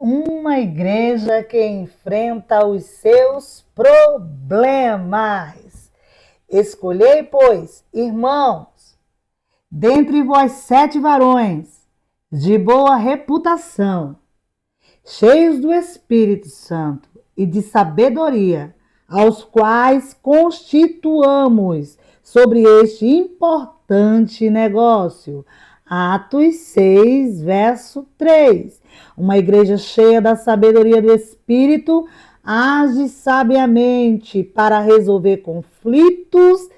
Uma igreja que enfrenta os seus problemas. Escolhei, pois, irmãos, dentre vós 7 varões, de boa reputação, cheios do Espírito Santo e de sabedoria, aos quais constituamos sobre este importante negócio. Atos 6, verso 3. Uma igreja cheia da sabedoria do Espírito age sabiamente para resolver conflitos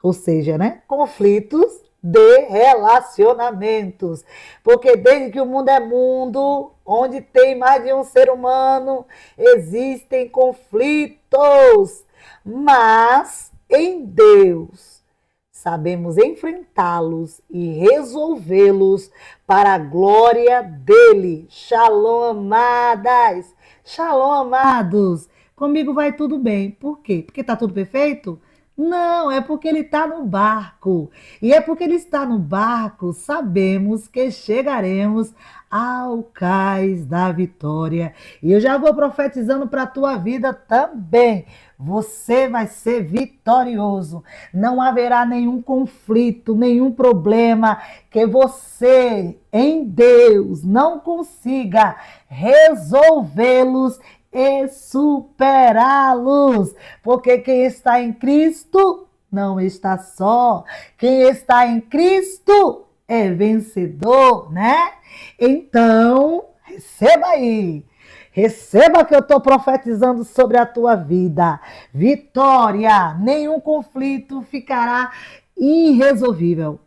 ou seja, né, conflitos de relacionamentos. Porque desde que o mundo é mundo, onde tem mais de um ser humano, existem conflitos. Mas em Deus sabemos enfrentá-los e resolvê-los para a glória dele. Shalom, amadas. Shalom, amados. Comigo vai tudo bem. Por quê? Porque está tudo perfeito? Não, é porque ele está no barco. E é porque ele está no barco, sabemos que chegaremos ao cais da vitória. E eu já vou profetizando para a tua vida também. Você vai ser vitorioso. Não haverá nenhum conflito, nenhum problema que você, em Deus, não consiga resolvê-los e superá-los, porque quem está em Cristo não está só. Quem está em Cristo é vencedor, né? Então, receba aí. Receba que eu estou profetizando sobre a tua vida. Vitória, nenhum conflito ficará irresolvível.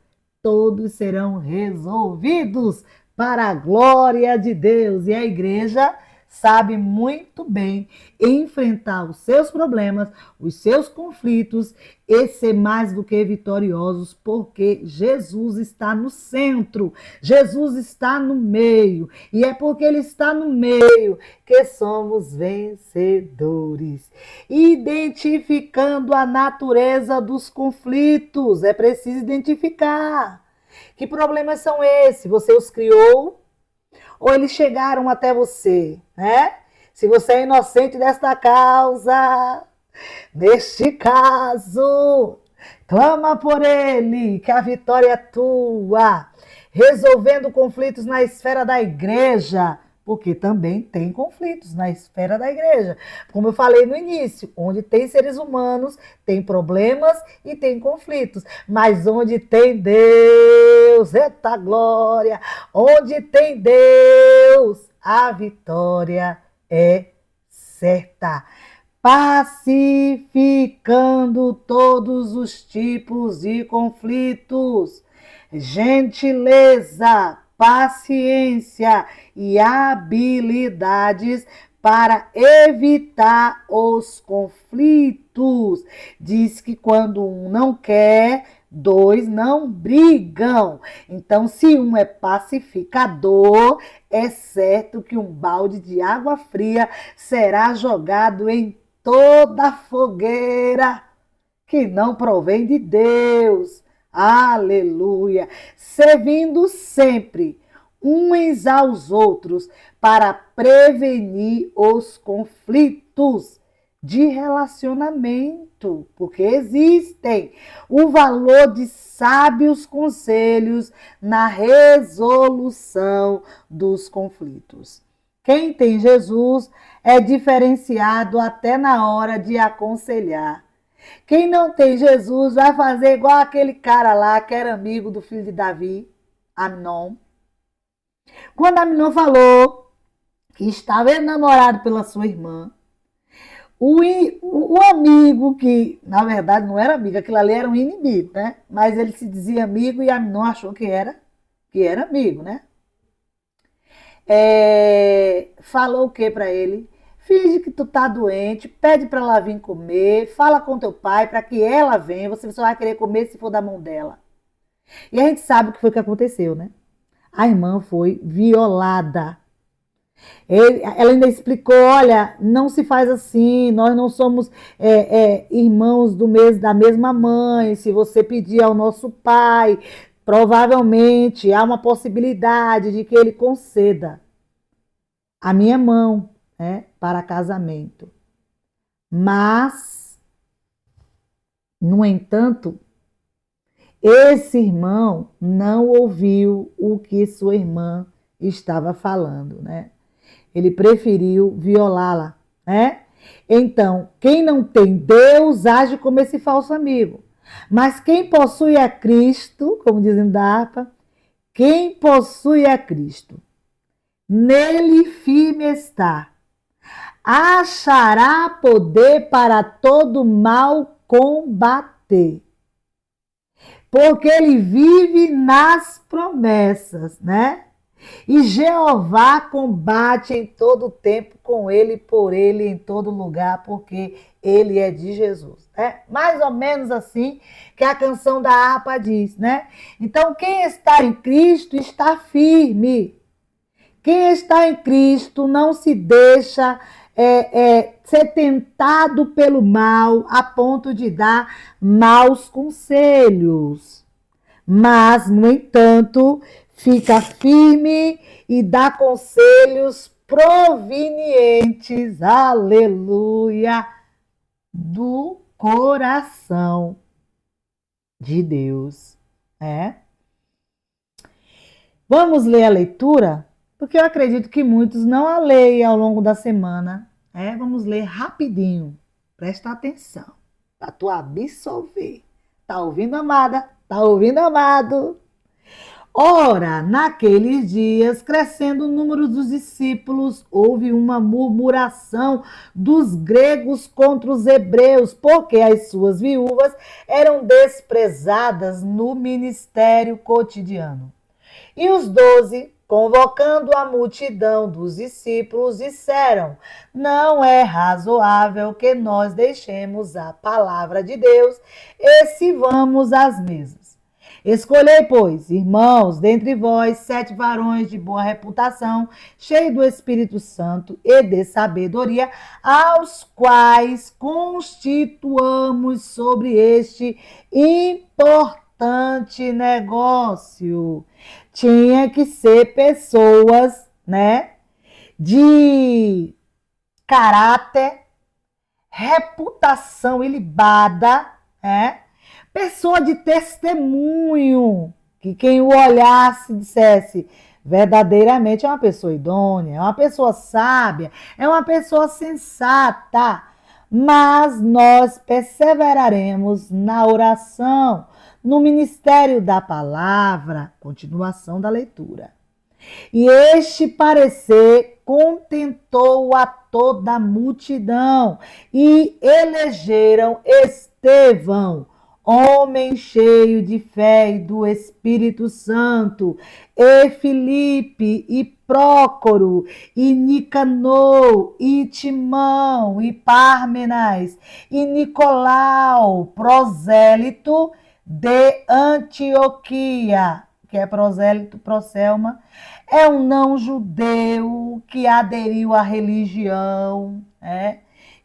Todos serão resolvidos para a glória de Deus. E a igreja sabe muito bem enfrentar os seus problemas, os seus conflitos e ser mais do que vitoriosos, porque Jesus está no centro, Jesus está no meio, e é porque Ele está no meio que somos vencedores. Identificando a natureza dos conflitos, é preciso identificar. Que problemas são esses? Você os criou? Ou eles chegaram até você, né? Se você é inocente desta causa, neste caso, clama por ele, que a vitória é tua. Resolvendo conflitos na esfera da igreja, porque também tem conflitos na esfera da igreja. Como eu falei no início, onde tem seres humanos, tem problemas e tem conflitos. Mas onde tem Deus, eita glória, onde tem Deus, a vitória é certa. Pacificando todos os tipos de conflitos. Gentileza, paciência e habilidades para evitar os conflitos. Diz que quando um não quer, dois não brigam. Então, se um é pacificador, é certo que um balde de água fria será jogado em toda fogueira que não provém de Deus. Aleluia! Servindo sempre uns aos outros para prevenir os conflitos de relacionamento, porque existem. O valor de sábios conselhos na resolução dos conflitos. Quem tem Jesus é diferenciado até na hora de aconselhar. Quem não tem Jesus vai fazer igual aquele cara lá que era amigo do filho de Davi, Amnon. Quando Amnon falou que estava enamorado pela sua irmã, o amigo, que na verdade não era amigo, aquilo ali era um inimigo, né? Mas ele se dizia amigo e Amnon achou que era amigo, né? Falou o que para ele? Finge que tu tá doente, pede para ela vir comer, fala com teu pai para que ela venha, você só vai querer comer se for da mão dela. E a gente sabe o que foi que aconteceu, né? A irmã foi violada. Ela ainda explicou, olha, não se faz assim, nós não somos irmãos da mesma mãe, se você pedir ao nosso pai, provavelmente há uma possibilidade de que ele conceda. a minha mão, né, para casamento. Mas, no entanto, esse irmão não ouviu o que sua irmã estava falando, né? Ele preferiu violá-la, né? Então, quem não tem Deus age como esse falso amigo. Mas quem possui a Cristo, como dizem da harpa, quem possui a Cristo, nele firme está, achará poder para todo mal combater. Porque ele vive nas promessas, né? E Jeová combate em todo tempo com ele, por ele, em todo lugar, porque ele é de Jesus, né? Mais ou menos assim que a canção da harpa diz, né? Então, quem está em Cristo está firme. Quem está em Cristo não se deixa ser tentado pelo mal a ponto de dar maus conselhos. Mas, no entanto, fica firme e dá conselhos provenientes, aleluia, do coração de Deus. Vamos ler a leitura? Porque eu acredito que muitos não a leem ao longo da semana. Vamos ler rapidinho. Presta atenção, para tu absorver. Tá ouvindo, amada? Tá ouvindo, amado? Ora, naqueles dias, crescendo o número dos discípulos, houve uma murmuração dos gregos contra os hebreus, porque as suas viúvas eram desprezadas no ministério cotidiano. E os 12, convocando a multidão dos discípulos, disseram: não é razoável que nós deixemos a palavra de Deus e sirvamos às mesas. Escolhei, pois, irmãos, dentre vós, 7 varões de boa reputação, cheios do Espírito Santo e de sabedoria, aos quais constituamos sobre este importante negócio. Tinha que ser pessoas, né, de caráter, reputação ilibada, pessoa de testemunho, que quem o olhasse dissesse, verdadeiramente é uma pessoa idônea, é uma pessoa sábia, é uma pessoa sensata. Mas nós perseveraremos na oração, no ministério da palavra, continuação da leitura. E este parecer contentou a toda a multidão, e elegeram Estevão, homem cheio de fé e do Espírito Santo, e Filipe, e Prócoro, e Nicanor, e Timão, e Pármenas, e Nicolau, prosélito de Antioquia, que é prosélito, proselma, é um não-judeu que aderiu à religião,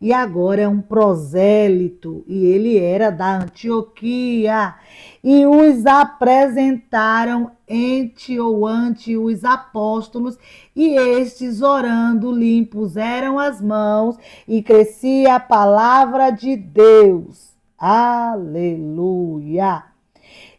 e agora é um prosélito, e ele era da Antioquia, e os apresentaram ante os apóstolos, e estes, orando, lhe impuseram as mãos, e crescia a palavra de Deus. Aleluia!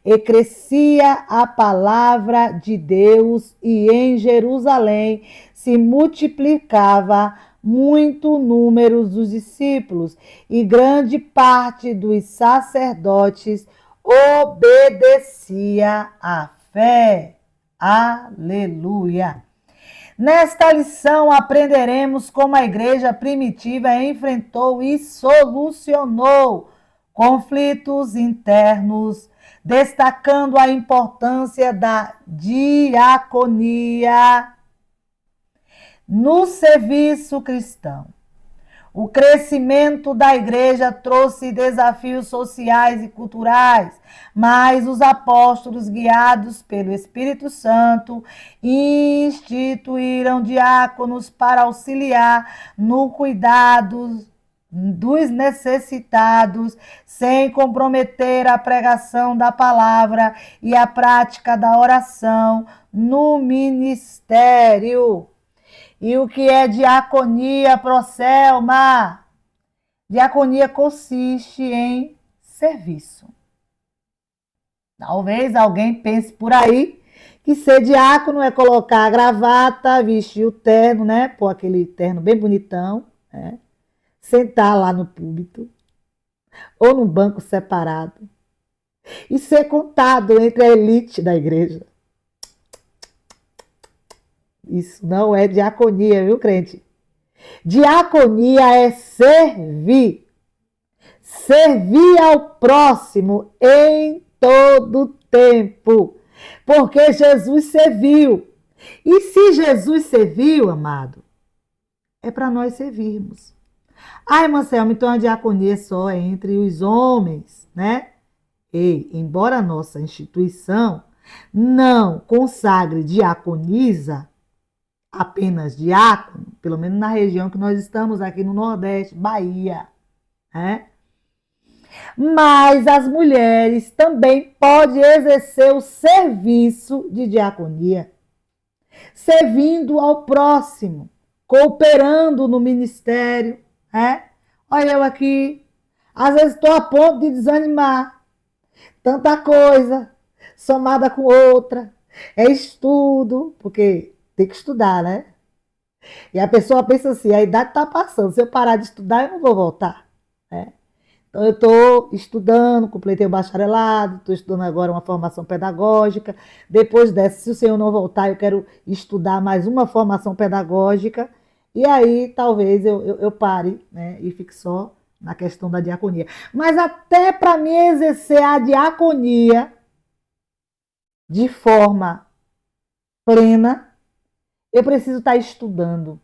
E crescia a palavra de Deus, e em Jerusalém se multiplicava muito número dos discípulos, e grande parte dos sacerdotes obedecia à fé. Aleluia! Nesta lição aprenderemos como a igreja primitiva enfrentou e solucionou conflitos internos, destacando a importância da diaconia no serviço cristão. O crescimento da igreja trouxe desafios sociais e culturais, mas os apóstolos, guiados pelo Espírito Santo, instituíram diáconos para auxiliar no cuidado dos necessitados, sem comprometer a pregação da palavra e a prática da oração no ministério. E o que é diaconia, Proselma? Diaconia consiste em serviço. Talvez alguém pense por aí que ser diácono é colocar a gravata, vestir o terno, né? Pôr aquele terno bem bonitão, né? Sentar lá no púlpito ou num banco separado e ser contado entre a elite da igreja. Isso não é diaconia, viu, crente? Diaconia é servir. Servir ao próximo em todo tempo. Porque Jesus serviu. E se Jesus serviu, amado, é para nós servirmos. Ai, Marcelo, então a diaconia só é entre os homens, né? E, embora a nossa instituição não consagre diaconisa, apenas diácono, pelo menos na região que nós estamos aqui no Nordeste, Bahia, né? Mas as mulheres também podem exercer o serviço de diaconia, servindo ao próximo, cooperando no ministério, né? Olha eu aqui, às vezes estou a ponto de desanimar, tanta coisa, somada com outra, é estudo, porque tem que estudar, né? E a pessoa pensa assim, a idade está passando, se eu parar de estudar, eu não vou voltar, né? Então, eu estou estudando, completei o bacharelado, estou estudando agora uma formação pedagógica. Depois dessa, se o senhor não voltar, eu quero estudar mais uma formação pedagógica. E aí, talvez, eu pare, né, e fique só na questão da diaconia. Mas até para mim exercer a diaconia de forma plena, eu preciso estar estudando.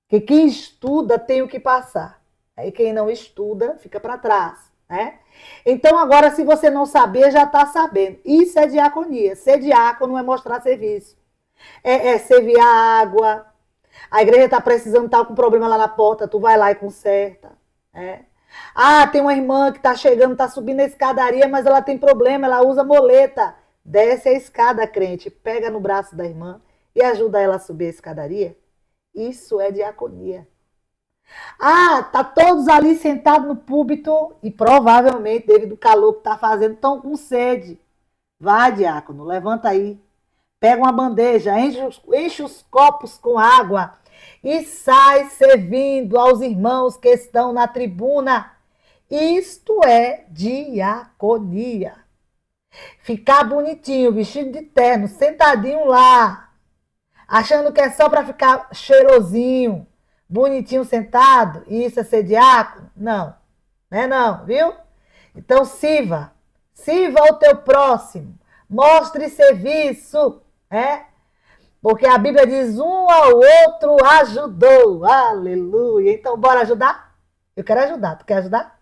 Porque quem estuda tem o que passar. Aí quem não estuda fica para trás, né? Então agora, se você não saber, já está sabendo. Isso é diaconia. Ser diácono é mostrar serviço. É servir a água. A igreja está precisando, está com problema lá na porta, tu vai lá e conserta. Né? Ah, tem uma irmã que está chegando, está subindo a escadaria, mas ela tem problema, ela usa moleta. Desce a escada, crente, pega no braço da irmã e ajuda ela a subir a escadaria. Isso é diaconia. Ah, tá todos ali sentados no púlpito e provavelmente, devido ao calor que tá fazendo, estão com sede. Vai, diácono, levanta aí. Pega uma bandeja, enche os copos com água e sai servindo aos irmãos que estão na tribuna. Isto é diaconia. Ficar bonitinho, vestido de terno, sentadinho lá, achando que é só para ficar cheirosinho, bonitinho sentado, e isso é ser diácono? Não, não, viu? Então sirva ao teu próximo, mostre serviço, né? Porque a Bíblia diz, um ao outro ajudou, aleluia. Então bora ajudar? Eu quero ajudar, tu quer ajudar?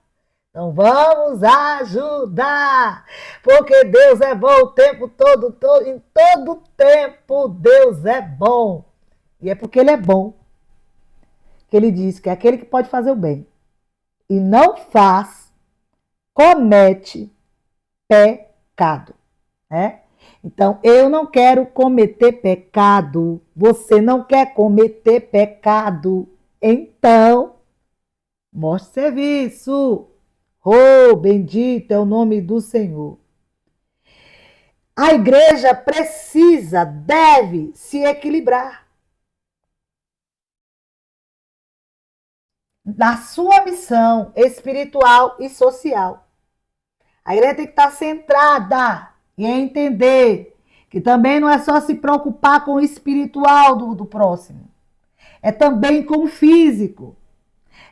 Então vamos ajudar, porque Deus é bom o tempo todo, em todo tempo Deus é bom. E é porque Ele é bom que Ele diz que é aquele que pode fazer o bem e não faz, comete pecado, né? Então eu não quero cometer pecado, você não quer cometer pecado, então mostre serviço. Oh, bendito é o nome do Senhor. A igreja precisa, deve se equilibrar na sua missão espiritual e social. A igreja tem que estar centrada e entender que também não é só se preocupar com o espiritual do próximo, é também com o físico.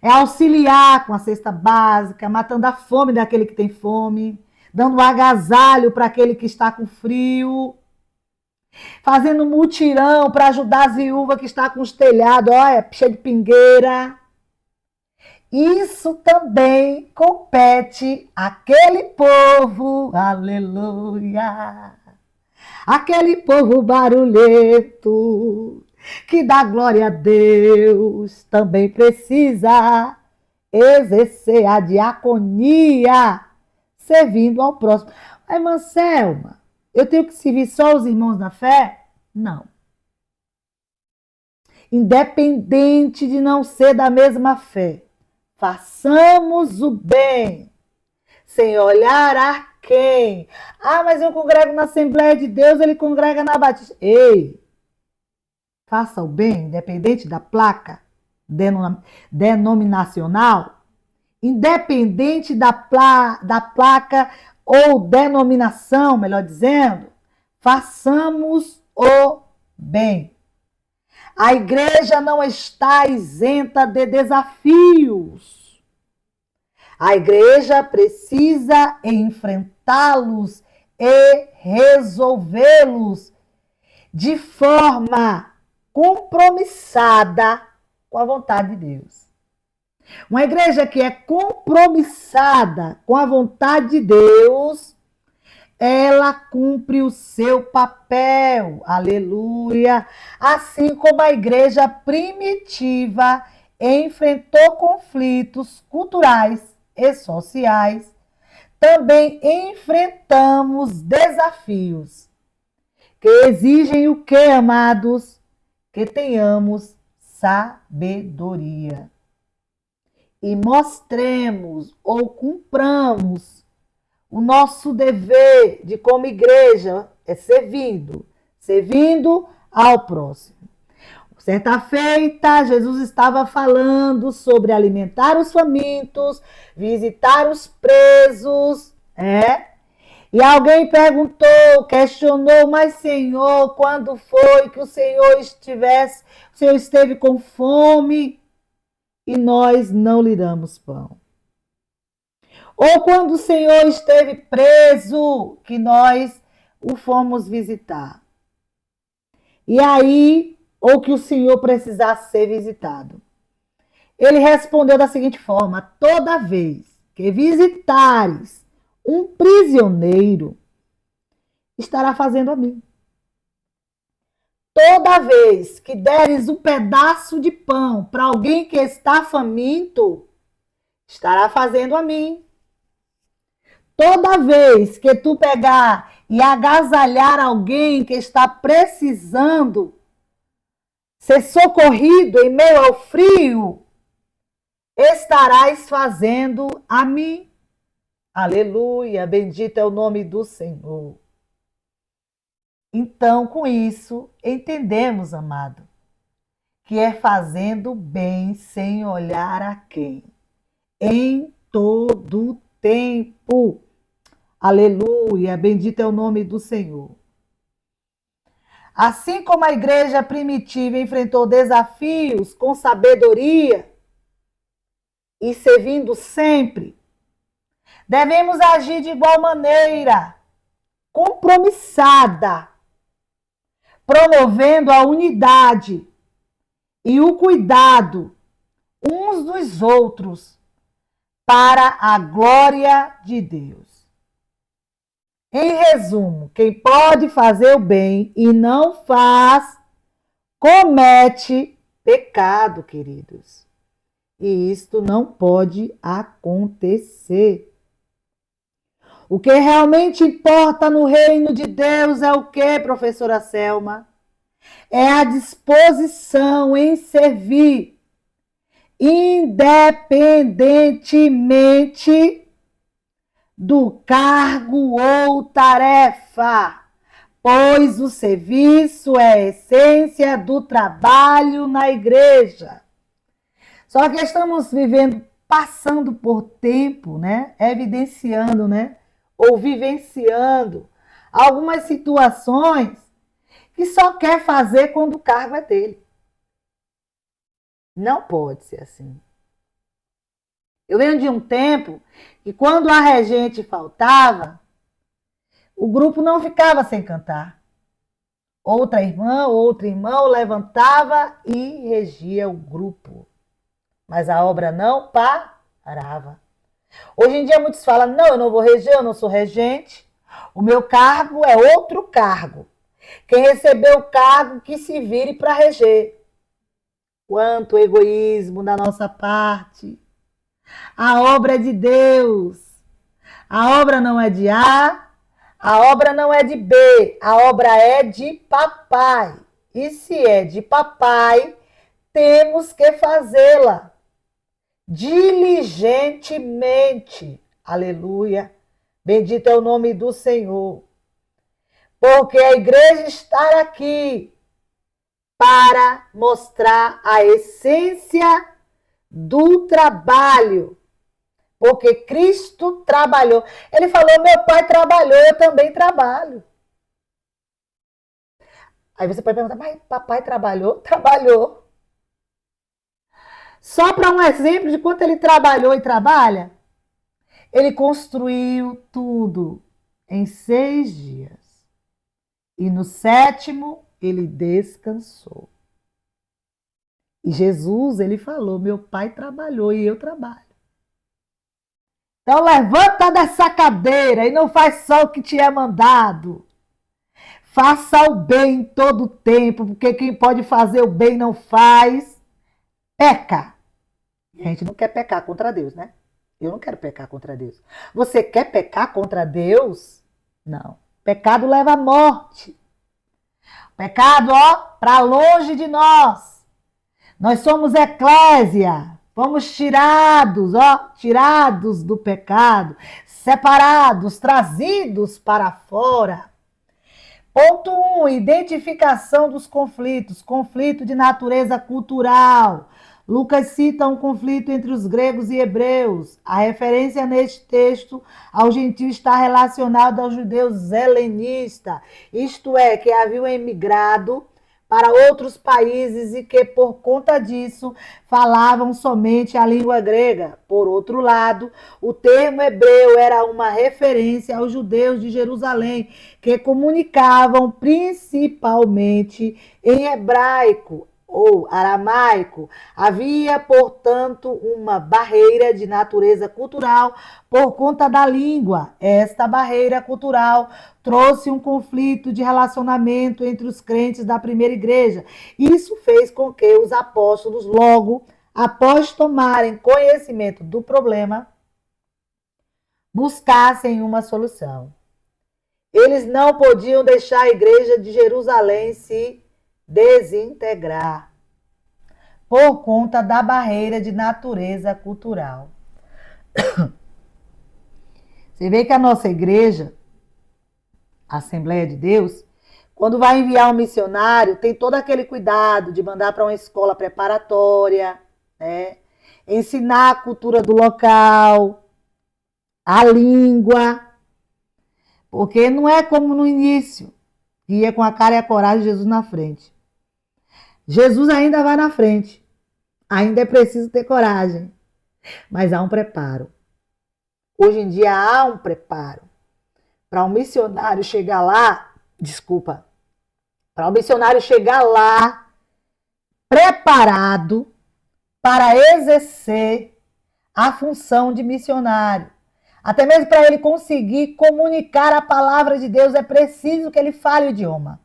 É auxiliar com a cesta básica, matando a fome daquele que tem fome, dando agasalho para aquele que está com frio, fazendo mutirão para ajudar as viúvas que está com os telhados, olha, cheio de pingueira. Isso também compete àquele povo, aleluia, aquele povo barulhento, que dá glória a Deus, também precisa exercer a diaconia, servindo ao próximo. Mas, irmã Selma, eu tenho que servir só os irmãos na fé? Não. independente de não ser da mesma fé. Façamos o bem, sem olhar a quem. Ah, mas eu congrego na Assembleia de Deus, ele congrega na Batista. Ei, faça o bem, independente da placa denominacional, independente da placa ou denominação, melhor dizendo, façamos o bem. A igreja não está isenta de desafios. A igreja precisa enfrentá-los e resolvê-los de forma compromissada com a vontade de Deus. Uma igreja que é compromissada com a vontade de Deus, ela cumpre o seu papel, aleluia. Assim como a igreja primitiva enfrentou conflitos culturais e sociais, também enfrentamos desafios que exigem o que, amados? Que tenhamos sabedoria e mostremos ou cumpramos o nosso dever de como igreja é servindo ao próximo. Certa feita, Jesus estava falando sobre alimentar os famintos, visitar os presos, E alguém perguntou, questionou, mas Senhor, quando foi que o Senhor esteve com fome e nós não lhe damos pão? Ou quando o Senhor esteve preso, que nós o fomos visitar? E aí, ou que o Senhor precisasse ser visitado? Ele respondeu da seguinte forma: toda vez que visitares um prisioneiro, estará fazendo a mim. Toda vez que deres um pedaço de pão para alguém que está faminto, estará fazendo a mim. Toda vez que tu pegar e agasalhar alguém que está precisando ser socorrido em meio ao frio, estarás fazendo a mim. Aleluia, bendito é o nome do Senhor. Então, com isso, entendemos, amado, que é fazendo bem sem olhar a quem. Em todo tempo. Aleluia, bendito é o nome do Senhor. Assim como a igreja primitiva enfrentou desafios com sabedoria e servindo sempre, devemos agir de igual maneira, compromissada, promovendo a unidade e o cuidado uns dos outros para a glória de Deus. Em resumo, quem pode fazer o bem e não faz, comete pecado, queridos. E isto não pode acontecer. O que realmente importa no reino de Deus é o que, professora Selma? É a disposição em servir, independentemente do cargo ou tarefa, pois o serviço é a essência do trabalho na igreja. Só que estamos passando por tempo, evidenciando, ou vivenciando algumas situações que só quer fazer quando o cargo é dele. Não pode ser assim. Eu venho de um tempo que quando a regente faltava, o grupo não ficava sem cantar. Outro irmão levantava e regia o grupo. Mas a obra não parava. Hoje em dia muitos falam, não, eu não vou reger, eu não sou regente. O meu cargo é outro cargo. Quem recebeu o cargo que se vire para reger. Quanto egoísmo da nossa parte. A obra é de Deus. A obra não é de A, a obra não é de B, a obra é de papai. E se é de papai, temos que fazê-la diligentemente. Aleluia. Bendito é o nome do Senhor. Porque a igreja está aqui para mostrar a essência do trabalho. Porque Cristo trabalhou. Ele falou, meu pai trabalhou, eu também trabalho. Aí você pode perguntar, mas papai trabalhou? Trabalhou. Só para um exemplo de quanto ele trabalhou e trabalha, ele construiu tudo em 6 dias. E no 7º, ele descansou. E Jesus, ele falou, meu pai trabalhou e eu trabalho. Então levanta dessa cadeira e não faz só o que te é mandado. Faça o bem todo o tempo, porque quem pode fazer o bem não faz, peca. E a gente não quer pecar contra Deus, né? Eu não quero pecar contra Deus. Você quer pecar contra Deus? Não. Pecado leva à morte. Pecado, ó, para longe de nós. Nós somos eclésia. Fomos tirados, ó, tirados do pecado, separados, trazidos para fora. Ponto 1, identificação dos conflitos. Conflito de natureza cultural. Lucas cita um conflito entre os gregos e hebreus. A referência neste texto ao gentio está relacionada aos judeus helenistas, isto é, que haviam emigrado para outros países e que, por conta disso, falavam somente a língua grega. Por outro lado, o termo hebreu era uma referência aos judeus de Jerusalém, que comunicavam principalmente em hebraico ou aramaico. Havia, portanto, uma barreira de natureza cultural por conta da língua. Esta barreira cultural trouxe um conflito de relacionamento entre os crentes da primeira igreja. Isso fez com que os apóstolos, logo após tomarem conhecimento do problema, buscassem uma solução. Eles não podiam deixar a igreja de Jerusalém se desintegrar por conta da barreira de natureza cultural. Você vê que a nossa igreja, a Assembleia de Deus, quando vai enviar um missionário, tem todo aquele cuidado de mandar para uma escola preparatória, né? Ensinar a cultura do local, a língua, porque não é como no início, que ia com a cara e a coragem de Jesus na frente. Jesus ainda vai na frente, ainda é preciso ter coragem, mas há um preparo. Hoje em dia há um preparo. Para um missionário chegar lá, para um missionário chegar lá preparado para exercer a função de missionário. Até mesmo para ele conseguir comunicar a palavra de Deus, é preciso que ele fale o idioma.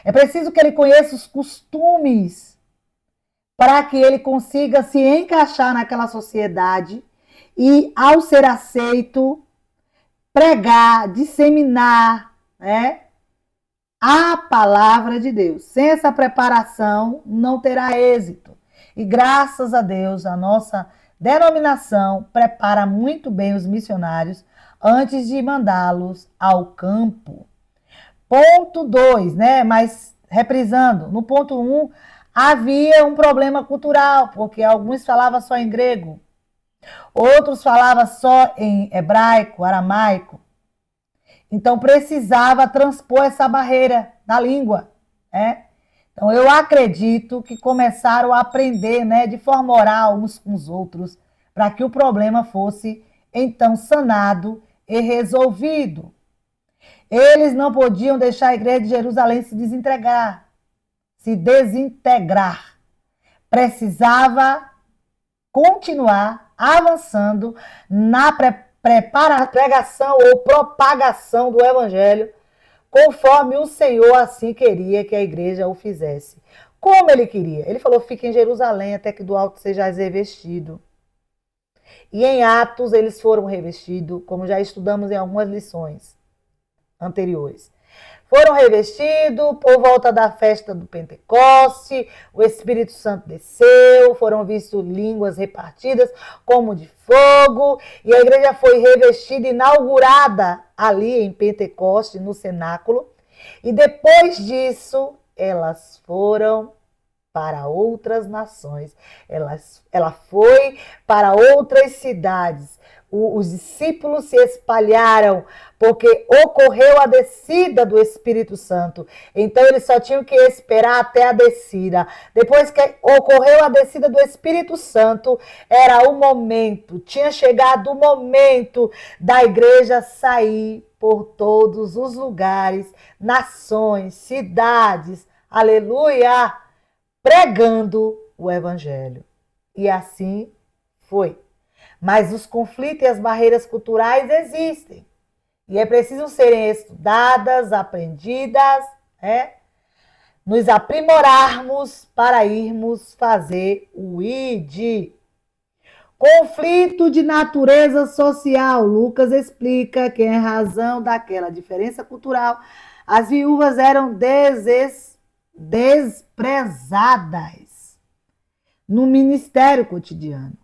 É preciso que ele conheça os costumes para que ele consiga se encaixar naquela sociedade e, ao ser aceito, pregar, disseminar, né, a palavra de Deus. Sem essa preparação, não terá êxito. E graças a Deus, a nossa denominação prepara muito bem os missionários antes de mandá-los ao campo. Ponto 2, né? Mas reprisando, no ponto 1, havia um problema cultural, porque alguns falavam só em grego, outros falavam só em hebraico, aramaico. Então precisava transpor essa barreira da língua, né? Então eu acredito que começaram a aprender, né, de forma oral uns com os outros, para que o problema fosse então sanado e resolvido. Eles não podiam deixar a igreja de Jerusalém se desintegrar. Precisava continuar avançando na pregação ou propagação do evangelho, conforme o Senhor assim queria que a igreja o fizesse. Como ele queria? Ele falou, fique em Jerusalém até que do alto sejais revestido. E em Atos eles foram revestidos, como já estudamos em algumas lições anteriores. Foram revestidos por volta da festa do Pentecoste, o Espírito Santo desceu, foram vistos línguas repartidas como de fogo, e a igreja foi revestida, inaugurada ali em Pentecoste, no cenáculo, e depois disso elas foram para outras nações, ela foi para outras cidades. Os discípulos se espalharam porque ocorreu a descida do Espírito Santo. Então eles só tinham que esperar até a descida. Depois que ocorreu a descida do Espírito Santo, era o momento, tinha chegado o momento da igreja sair por todos os lugares, nações, cidades, aleluia, pregando o evangelho. E assim foi. Mas os conflitos e as barreiras culturais existem. E é preciso serem estudadas, aprendidas, nos aprimorarmos para irmos fazer o ID. Conflito de natureza social. Lucas explica que, em razão daquela diferença cultural, as viúvas eram desprezadas no ministério cotidiano.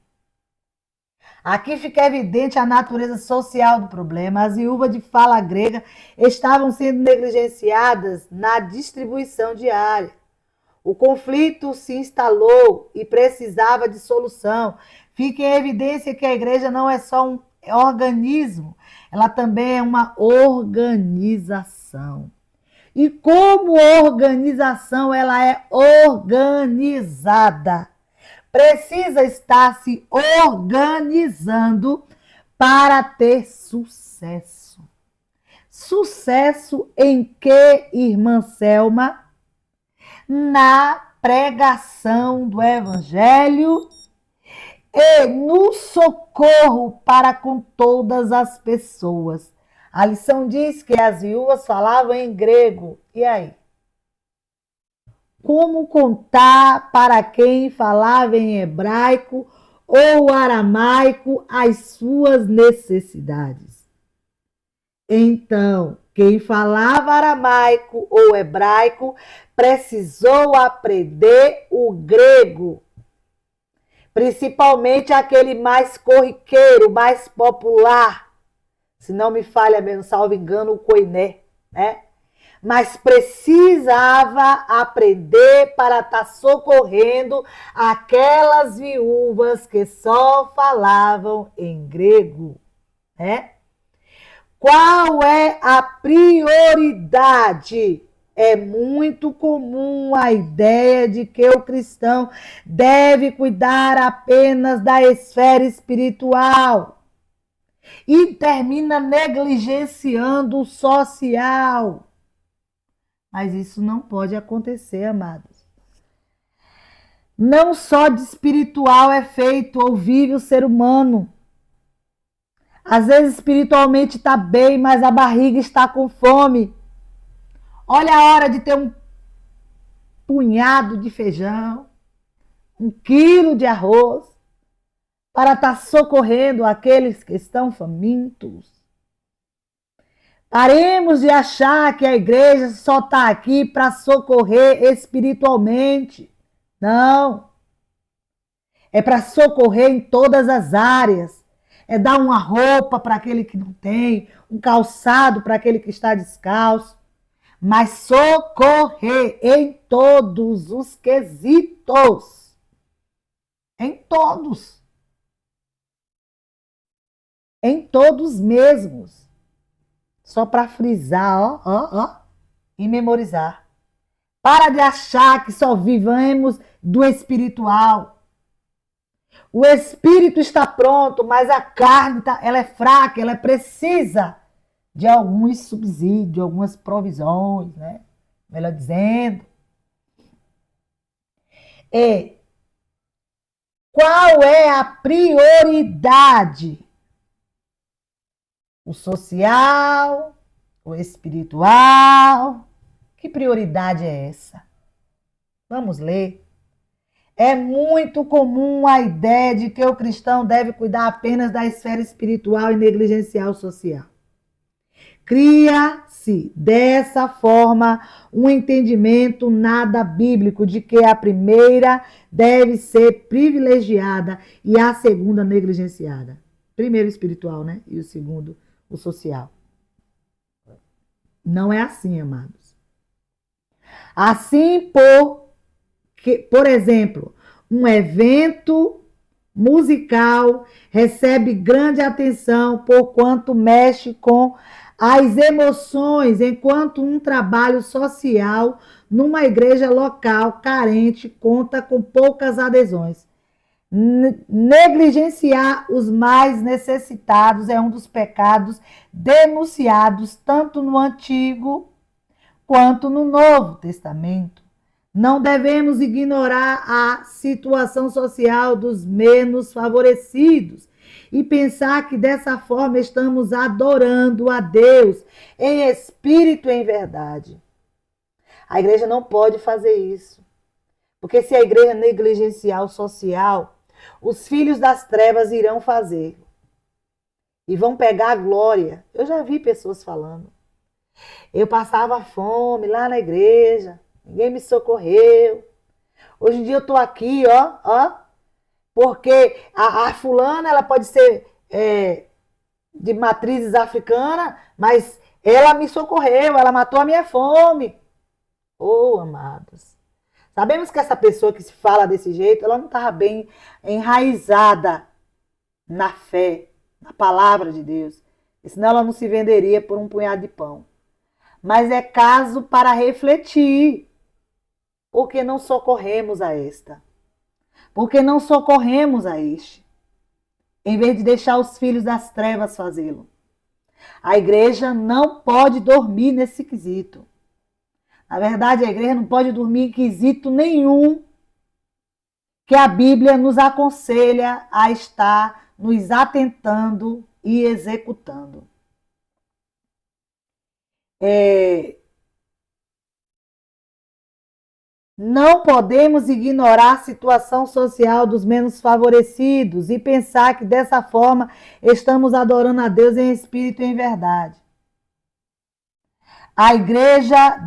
Aqui fica evidente a natureza social do problema. As viúvas de fala grega estavam sendo negligenciadas na distribuição diária. O conflito se instalou e precisava de solução. Fica em evidência que a igreja não é só um organismo, ela também é uma organização. E como organização, ela é organizada. Precisa estar se organizando para ter sucesso. Sucesso em que, irmã Selma? Na pregação do evangelho e no socorro para com todas as pessoas. A lição diz que as viúvas falavam em grego. E aí? Como contar para quem falava em hebraico ou aramaico as suas necessidades? Então, quem falava aramaico ou hebraico precisou aprender o grego, principalmente aquele mais corriqueiro, mais popular, se não me falha mesmo, salvo engano, o koiné, né? Mas precisava aprender para estar socorrendo aquelas viúvas que só falavam em grego, né? Qual é a prioridade? É muito comum a ideia de que o cristão deve cuidar apenas da esfera espiritual e termina negligenciando o social. Mas isso não pode acontecer, amados. Não só de espiritual é feito ou vive o ser humano. Às vezes espiritualmente está bem, mas a barriga está com fome. Olha a hora de ter um punhado de feijão, 1 quilo de arroz, para estar socorrendo aqueles que estão famintos. Paremos de achar que a igreja só está aqui para socorrer espiritualmente. Não. É para socorrer em todas as áreas. É dar uma roupa para aquele que não tem, um calçado para aquele que está descalço. Mas socorrer em todos os quesitos. Em todos. Em todos mesmos. Só para frisar, e memorizar. Para de achar que só vivemos do espiritual. O espírito está pronto, mas a carne ela é fraca, ela precisa de alguns subsídios, algumas provisões, né? Melhor dizendo. Qual é a prioridade? O social, o espiritual. Que prioridade é essa? Vamos ler. É muito comum a ideia de que o cristão deve cuidar apenas da esfera espiritual e negligenciar o social. Cria-se dessa forma um entendimento nada bíblico de que a primeira deve ser privilegiada e a segunda negligenciada. Primeiro espiritual, né? E o segundo, o social. Não é assim, amados. Assim, por exemplo, um evento musical recebe grande atenção por quanto mexe com as emoções, enquanto um trabalho social numa igreja local carente conta com poucas adesões. Negligenciar os mais necessitados é um dos pecados denunciados tanto no Antigo quanto no Novo Testamento. Não devemos ignorar a situação social dos menos favorecidos e pensar que dessa forma estamos adorando a Deus em espírito e em verdade. A igreja não pode fazer isso. Porque se a igreja negligenciar o social, os filhos das trevas irão fazer. E vão pegar a glória. Eu já vi pessoas falando. Eu passava fome lá na igreja. Ninguém me socorreu. Hoje em dia eu estou aqui, ó. Porque a fulana, ela pode ser de matrizes africanas, mas ela me socorreu, ela matou a minha fome. Oh, amados. Sabemos que essa pessoa que se fala desse jeito, ela não estava bem enraizada na fé, na palavra de Deus. Senão ela não se venderia por um punhado de pão. Mas é caso para refletir. Porque não socorremos a esta? Porque não socorremos a este? Em vez de deixar os filhos das trevas fazê-lo. A igreja não pode dormir nesse quesito. Na verdade, a igreja não pode dormir em quesito nenhum que a Bíblia nos aconselha a estar nos atentando e executando. Não podemos ignorar a situação social dos menos favorecidos e pensar que dessa forma estamos adorando a Deus em espírito e em verdade. A igreja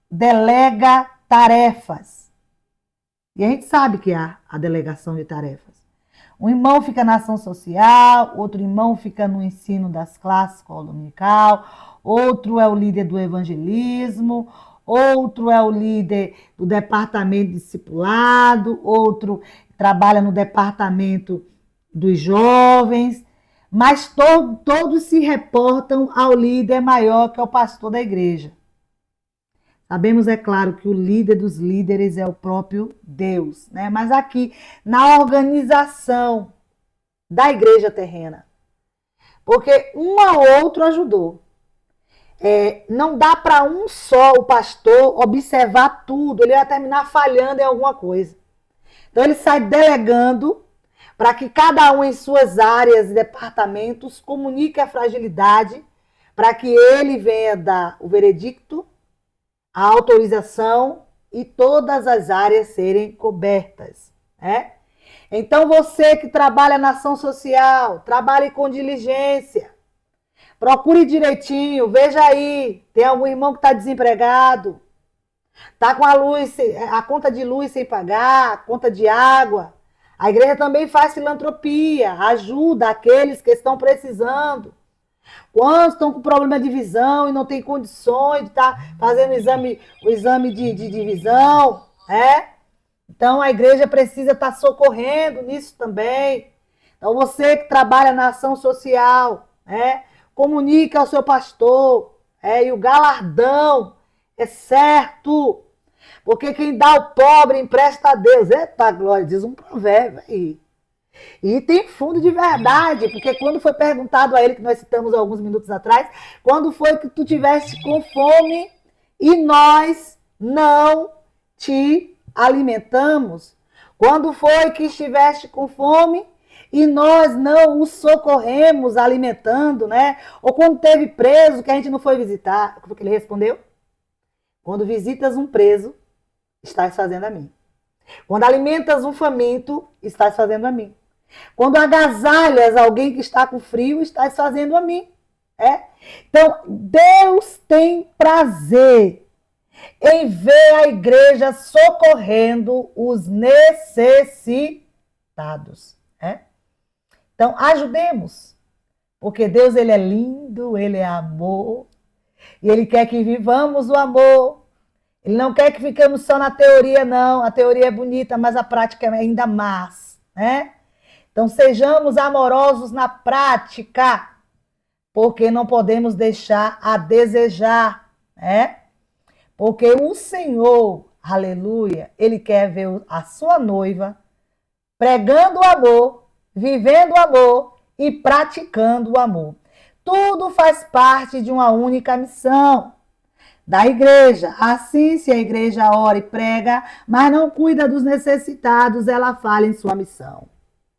delega tarefas. E a gente sabe que há a delegação de tarefas. Um irmão fica na ação social, outro irmão fica no ensino das classes, escola dominical, outro é o líder do evangelismo, outro é o líder do departamento de discipulado, outro trabalha no departamento dos jovens, mas todos se reportam ao líder maior, que é o pastor da igreja. Sabemos, é claro, que o líder dos líderes é o próprio Deus, né? Mas aqui, na organização da igreja terrena, porque um ao outro ajudou. Não dá para um só, o pastor, observar tudo, ele vai terminar falhando em alguma coisa. Então ele sai delegando para que cada um em suas áreas e departamentos comunique a fragilidade, para que ele venha dar o veredicto, a autorização e todas as áreas serem cobertas. Né? Então você que trabalha na ação social, trabalhe com diligência, procure direitinho, veja aí, tem algum irmão que está desempregado, está com a conta de luz sem pagar, a conta de água. A igreja também faz filantropia, ajuda aqueles que estão precisando. Quantos estão com problema de visão e não tem condições de estar fazendo o exame de visão, né? Então a igreja precisa estar socorrendo nisso também. Então você que trabalha na ação social, né? Comunique ao seu pastor, e o galardão é certo, porque quem dá ao pobre empresta a Deus. Eita glória, diz um provérbio aí. E tem fundo de verdade, porque quando foi perguntado a ele, que nós citamos alguns minutos atrás, quando foi que tu tiveste com fome e nós não te alimentamos? Quando foi que estiveste com fome e nós não o socorremos alimentando, né? Ou quando teve preso que a gente não foi visitar, o que ele respondeu? Quando visitas um preso, estás fazendo a mim. Quando alimentas um faminto, estás fazendo a mim. Quando agasalhas alguém que está com frio, estás fazendo a mim. É? Então, Deus tem prazer em ver a igreja socorrendo os necessitados. É? Então, ajudemos, porque Deus ele é lindo, ele é amor, e ele quer que vivamos o amor. Ele não quer que fiquemos só na teoria, não. A teoria é bonita, mas a prática é ainda mais, né? Então, sejamos amorosos na prática, porque não podemos deixar a desejar, né? Porque o Senhor, aleluia, ele quer ver a sua noiva pregando o amor, vivendo o amor e praticando o amor. Tudo faz parte de uma única missão da igreja. Assim, se a igreja ora e prega, mas não cuida dos necessitados, ela falha em sua missão.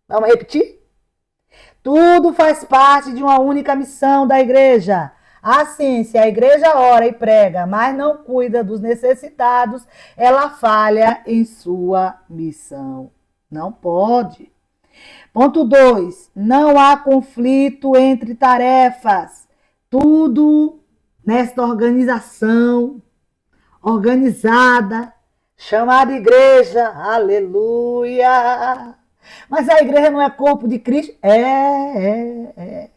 Vamos repetir? Tudo faz parte de uma única missão da igreja. Assim, se a igreja ora e prega, mas não cuida dos necessitados, ela falha em sua missão. Não pode. Ponto 2. Não há conflito entre tarefas. Tudo nesta organização organizada, chamada igreja. Aleluia! Mas a igreja não é corpo de Cristo? É.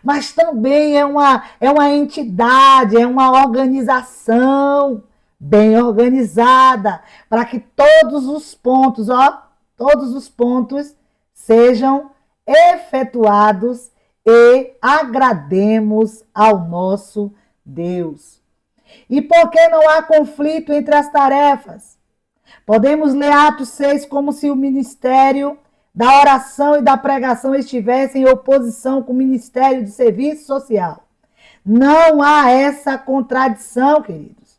Mas também é uma entidade, é uma organização bem organizada, para que todos os pontos sejam efetuados e agrademos ao nosso Deus. E por que não há conflito entre as tarefas? Podemos ler Atos 6 como se o ministério da oração e da pregação estivessem em oposição com o ministério de serviço social. Não há essa contradição, queridos.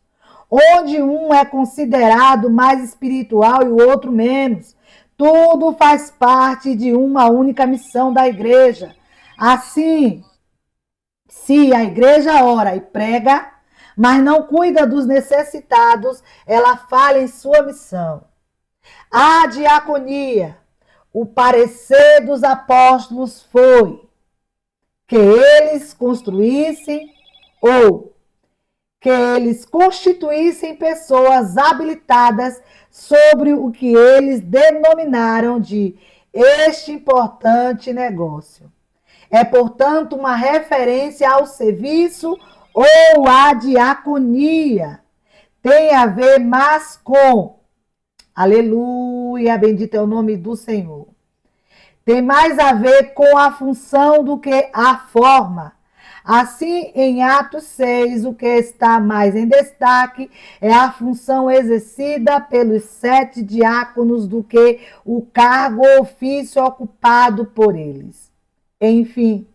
Onde um é considerado mais espiritual e o outro menos. Tudo faz parte de uma única missão da igreja. Assim, se a igreja ora e prega, mas não cuida dos necessitados, ela falha em sua missão. A diaconia, o parecer dos apóstolos foi que eles construíssem ou que eles constituíssem pessoas habilitadas sobre o que eles denominaram de este importante negócio. É, portanto, uma referência ao serviço ou à diaconia. Tem a ver mais com, aleluia, bendito é o nome do Senhor. Tem mais a ver com a função do que a forma. Assim, em Atos 6, o que está mais em destaque é a função exercida pelos 7 diáconos do que o cargo ou ofício ocupado por eles. Enfim,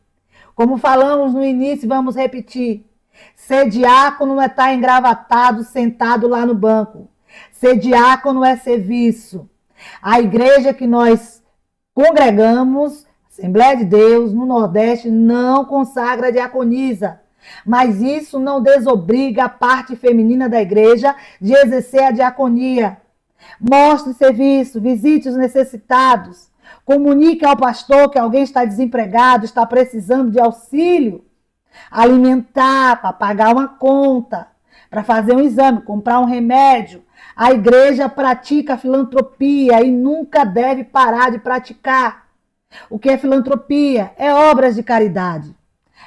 como falamos no início, vamos repetir. Ser diácono não é estar engravatado, sentado lá no banco. Ser diácono é serviço. A igreja que nós congregamos, Assembleia de Deus, no Nordeste, não consagra diaconisa. Mas isso não desobriga a parte feminina da igreja de exercer a diaconia. Mostre serviço, visite os necessitados. Comunique ao pastor que alguém está desempregado, está precisando de auxílio. Alimentar, para pagar uma conta, para fazer um exame, comprar um remédio. A igreja pratica filantropia e nunca deve parar de praticar. O que é filantropia? É obras de caridade.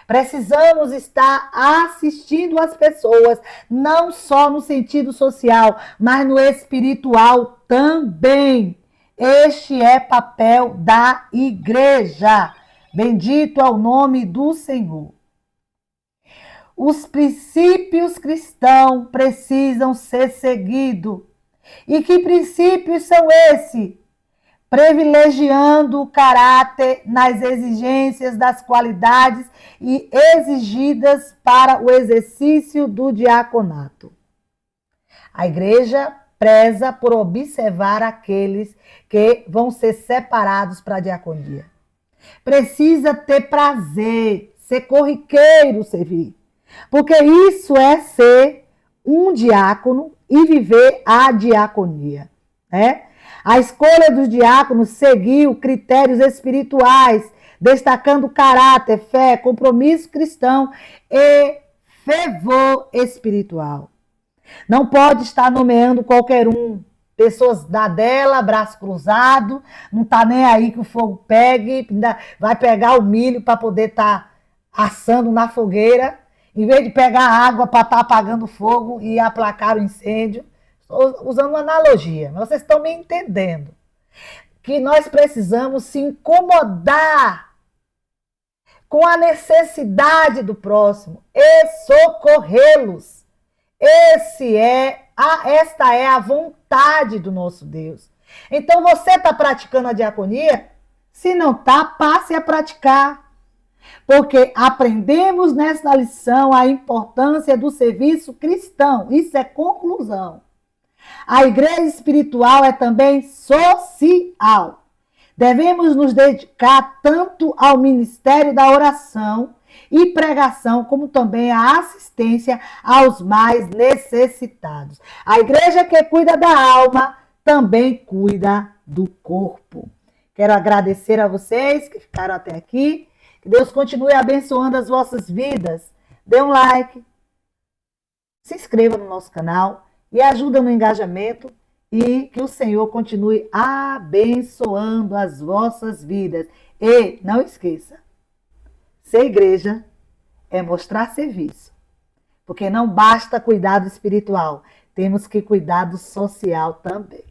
Precisamos estar assistindo as pessoas, não só no sentido social, mas no espiritual também. Este é papel da igreja. Bendito é o nome do Senhor. Os princípios cristãos precisam ser seguidos. E que princípios são esses? Privilegiando o caráter nas exigências das qualidades e exigidas para o exercício do diaconato. A igreja preza por observar aqueles que vão ser separados para a diaconia. Precisa ter prazer, ser corriqueiro servir. Porque isso é ser um diácono e viver a diaconia, né? A escolha dos diáconos seguiu critérios espirituais, destacando caráter, fé, compromisso cristão e fervor espiritual. Não pode estar nomeando qualquer um. Pessoas da dela, braço cruzado, não está nem aí que o fogo pegue, vai pegar o milho para poder estar assando na fogueira, em vez de pegar água para estar apagando o fogo e aplacar o incêndio. Estou usando uma analogia, mas vocês estão me entendendo. Que nós precisamos se incomodar com a necessidade do próximo e socorrê-los. Esta é a vontade do nosso Deus. Então você está praticando a diaconia? Se não está, passe a praticar. Porque aprendemos nessa lição a importância do serviço cristão. Isso é conclusão. A igreja espiritual é também social. Devemos nos dedicar tanto ao ministério da oração e pregação, como também à assistência aos mais necessitados. A igreja que cuida da alma também cuida do corpo. Quero agradecer a vocês que ficaram até aqui. Que Deus continue abençoando as vossas vidas. Dê um like, se inscreva no nosso canal e ajuda no engajamento. E que o Senhor continue abençoando as vossas vidas. E não esqueça, ser igreja é mostrar serviço. Porque não basta cuidado espiritual, temos que cuidar do social também.